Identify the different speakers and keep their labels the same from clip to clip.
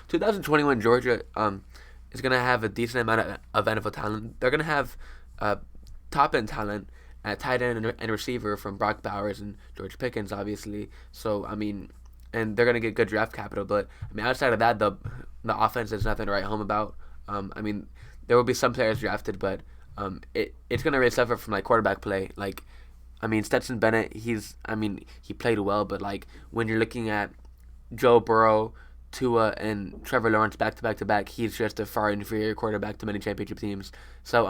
Speaker 1: 2021 Georgia is gonna have a decent amount of NFL talent. They're gonna have top end talent at tight end and receiver from Brock Bowers and George Pickens, obviously. So I mean, and they're gonna get good draft capital. But I mean, outside of that, the offense is nothing to write home about. I mean, there will be some players drafted, but it's gonna really suffer from like quarterback play. Like, I mean, Stetson Bennett, he played well, but like when you're looking at Joe Burrow, Tua, and Trevor Lawrence back to back to back, he's just a far inferior quarterback to many championship teams. So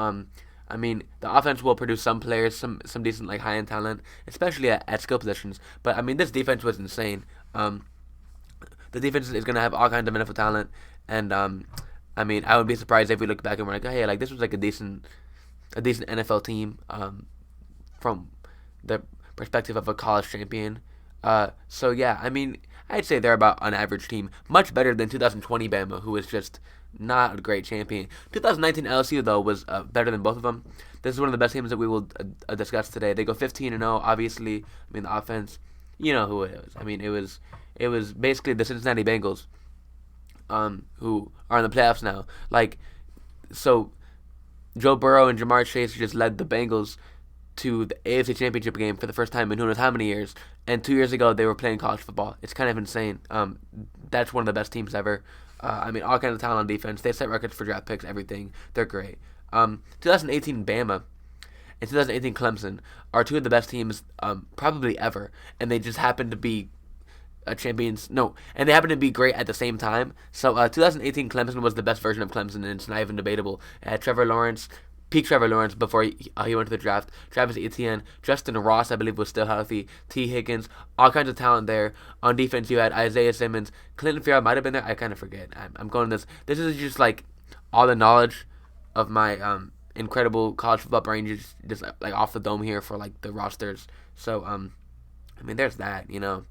Speaker 1: I mean, the offense will produce some players, some decent like high end talent, especially at skill positions. But I mean, this defense was insane. The defense is gonna have all kinds of NFL talent, and I mean, I would be surprised if we look back and we're like, oh, hey, like this was like a decent NFL team from the perspective of a college champion. So yeah, I mean, I'd say they're about an average team, much better than 2020 Bama, who was just not a great champion. 2019 LSU though was better than both of them. This is one of the best teams that we will discuss today. They go 15-0. Obviously, I mean the offense, you know who it was. I mean it was basically the Cincinnati Bengals, who are in the playoffs now. Like, so Joe Burrow and Jamar Chase just led the Bengals to the AFC Championship game for the first time in who knows how many years. And 2 years ago, they were playing college football. It's kind of insane. That's one of the best teams ever. I mean, all kinds of talent on defense. They set records for draft picks, everything. They're great. 2018 Bama and 2018 Clemson are two of the best teams probably ever. And they just happen to be champions. No, and they happen to be great at the same time. So 2018 Clemson was the best version of Clemson, and it's not even debatable. It had Trevor Lawrence, peak Trevor Lawrence before he went to the draft. Travis Etienne, Justin Ross, I believe, was still healthy. T. Higgins, all kinds of talent there. On defense, you had Isaiah Simmons. Clinton Ferrell might have been there. I kind of forget. I'm going this. This is just like all the knowledge of my incredible college football brain, just like off the dome here for like the rosters. So I mean, there's that, you know.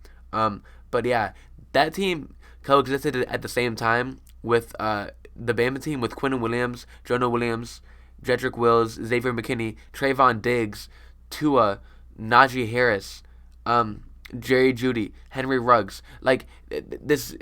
Speaker 1: But yeah, that team coexisted at the same time with the Bama team with Quinnen Williams, Jonah Williams, Jedrick Wills, Xavier McKinney, Trayvon Diggs, Tua, Najee Harris, Jerry Jeudy, Henry Ruggs. Like this,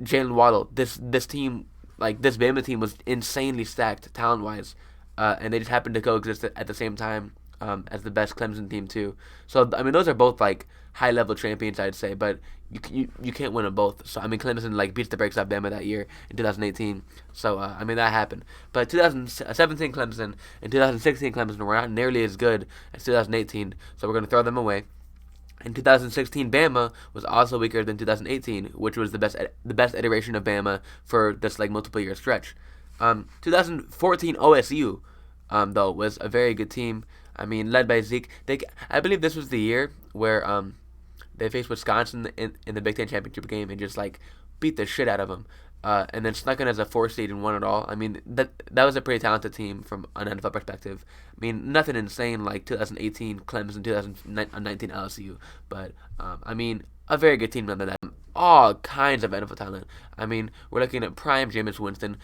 Speaker 1: Jalen Waddle. This team, like this Bama team, was insanely stacked talent wise, and they just happened to coexist at the same time as the best Clemson team too. So I mean, those are both like high level champions, I'd say, but you can't win them both. So I mean, Clemson like beats the brakes off Bama that year in 2018. So I mean that happened. But 2017 Clemson and 2016 Clemson were not nearly as good as 2018. So we're gonna throw them away. In 2016, Bama was also weaker than 2018, which was the best iteration of Bama for this like multiple year stretch. 2014 OSU, though, was a very good team. I mean, led by Zeke. I believe this was the year where they faced Wisconsin in the Big Ten championship game and just like beat the shit out of them, and then snuck in as a 4 seed and won it all. I mean, that was a pretty talented team from an NFL perspective. I mean, nothing insane like 2018 Clemson, 2019 LSU, but I mean, a very good team nonetheless. All kinds of NFL talent. I mean, we're looking at prime Jameis Winston.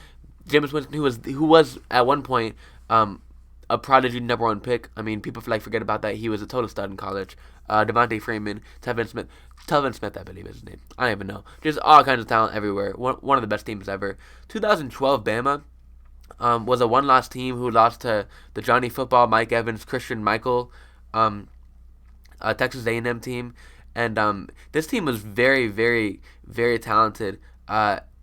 Speaker 1: Jameis Winston, who was at one point a prodigy #1 pick. I mean, people like forget about that. He was a total stud in college. Devontae Freeman, Telvin Smith, I believe is his name. I don't even know. Just all kinds of talent everywhere. One of the best teams ever. 2012 Bama was a one-loss team who lost to the Johnny Football, Mike Evans, Christian Michael, Texas A&M team, and this team was very, very, very talented.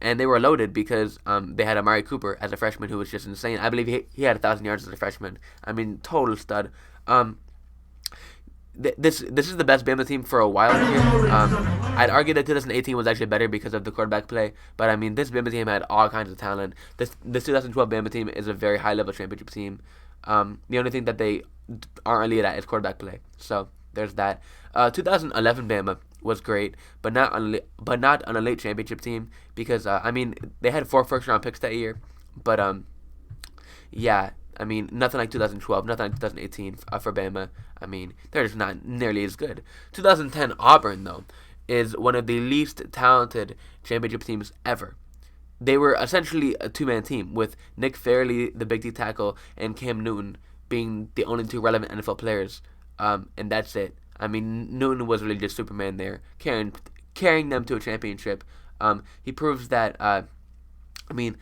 Speaker 1: And they were loaded because they had Amari Cooper as a freshman who was just insane. I believe he had 1,000 yards as a freshman. I mean, total stud. This is the best Bama team for a while here. I'd argue that 2018 was actually better because of the quarterback play, but I mean, this Bama team had all kinds of talent. This 2012 Bama team is a very high level championship team. The only thing that they aren't elite at is quarterback play. So there's that. 2011 Bama was great, but not on a late championship team because I mean they had 4 first-round picks that year, but yeah, I mean nothing like 2012, nothing like 2018 for Bama. I mean they're just not nearly as good. 2010 Auburn though is one of the least talented championship teams ever. They were essentially a two-man team with Nick Fairley, the big D tackle, and Cam Newton being the only 2 relevant NFL players, and that's it. I mean, Newton was really just Superman there, carrying them to a championship. He proves that I mean,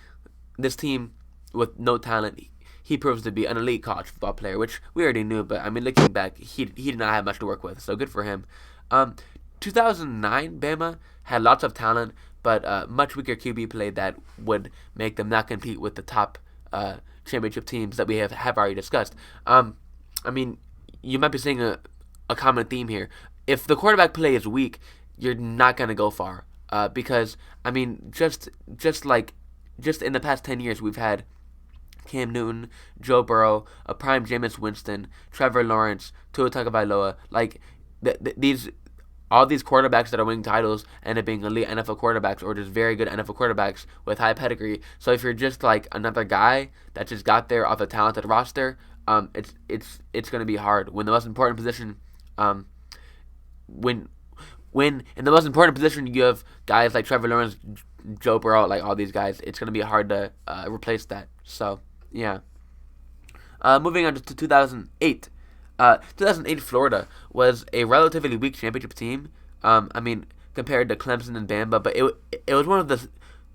Speaker 1: this team with no talent, he proves to be an elite college football player, which we already knew. But I mean, looking back, he did not have much to work with, so good for him. Um, 2009 Bama had lots of talent, but much weaker QB play that would make them not compete with the top championship teams that we have already discussed. I mean, you might be seeing a common theme here. If the quarterback play is weak, you're not gonna go far. Because I mean, just in the past 10 years, we've had Cam Newton, Joe Burrow, a prime Jameis Winston, Trevor Lawrence, Tua Tagovailoa. Like these, all these quarterbacks that are winning titles end up being elite NFL quarterbacks or just very good NFL quarterbacks with high pedigree. So if you're just like another guy that just got there off a talented roster, it's gonna be hard when the most important position, um, when when in the most important position you have guys like Trevor Lawrence, Joe Burrow, like all these guys, it's gonna be hard to replace that. So yeah. Moving on to 2008. 2008 Florida was a relatively weak championship team. I mean, compared to Clemson and Bama, but it was one of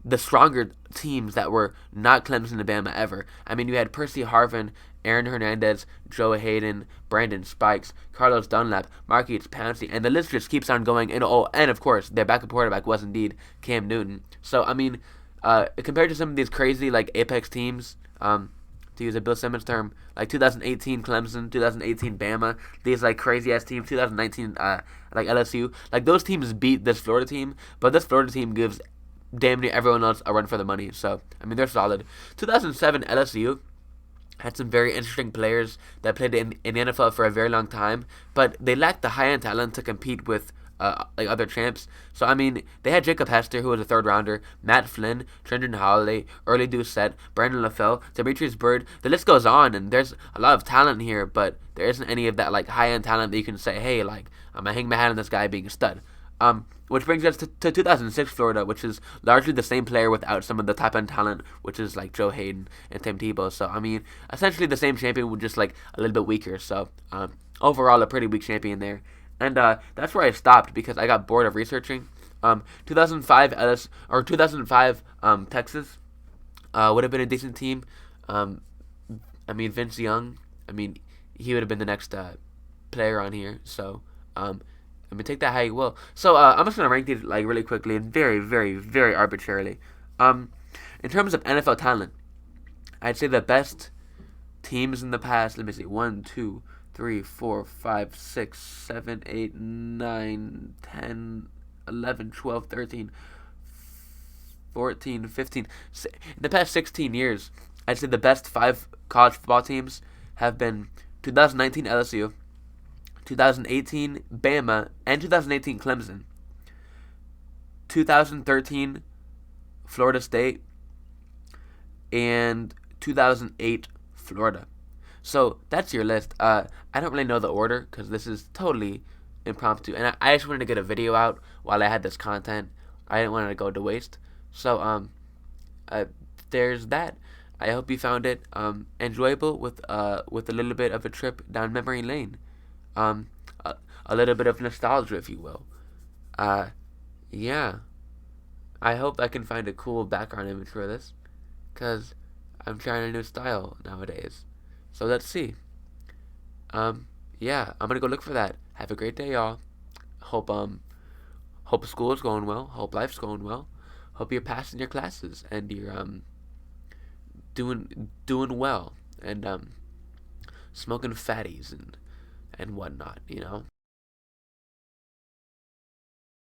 Speaker 1: the stronger teams that were not Clemson and Bama ever. I mean, you had Percy Harvin, Aaron Hernandez, Joe Hayden, Brandon Spikes, Carlos Dunlap, Marquise Pouncey, and the list just keeps on going. And of course, their backup quarterback was indeed Cam Newton. So I mean, compared to some of these crazy like apex teams, to use a Bill Simmons term, like 2018 Clemson, 2018 Bama, these like crazy ass teams, 2019 like LSU, like those teams beat this Florida team, but this Florida team gives damn near everyone else a run for the money. So I mean they're solid. 2007 LSU had some very interesting players that played in the NFL for a very long time, but they lacked the high end talent to compete with like other champs. So I mean, they had Jacob Hester, who was a third rounder, Matt Flynn, Trenton Holiday, Early Doucette, Brandon LaFell, Demetrius Byrd. The list goes on, and there's a lot of talent here, but there isn't any of that like high end talent that you can say, hey, like I'm gonna hang my hat on this guy being a stud. Which brings us to 2006 Florida, which is largely the same player without some of the top end talent, which is like Joe Hayden and Tim Tebow. So I mean, essentially the same champion with just like a little bit weaker. So overall, a pretty weak champion there. And that's where I stopped because I got bored of researching. 2005 Ellis or 2005 Texas would have been a decent team. I mean Vince Young. I mean he would have been the next player on here. So I mean take that how you will. So I'm just gonna rank these like really quickly and very very very arbitrarily. In terms of NFL talent, I'd say the best teams in the past. Let me see. 1, 2, 3, 4, 5, 6, 7, 8, 9, 10, 11, 12, 13, 14, 15. In the past 16 years, I'd say the best 5 college football teams have been 2019 LSU, 2018 Bama, and 2018 Clemson, 2013 Florida State, and 2008 Florida. So that's your list. I don't really know the order because this is totally impromptu, and I just wanted to get a video out while I had this content. I didn't want it to go to waste. So there's that. I hope you found it enjoyable with a little bit of a trip down memory lane, a, a little bit of nostalgia, if you will. Yeah. I hope I can find a cool background image for this, cause I'm trying a new style nowadays. So let's see. Yeah, I'm gonna go look for that. Have a great day, y'all. Hope hope school is going well. Hope life's going well. Hope you're passing your classes and you're doing well and smoking fatties and whatnot. You know.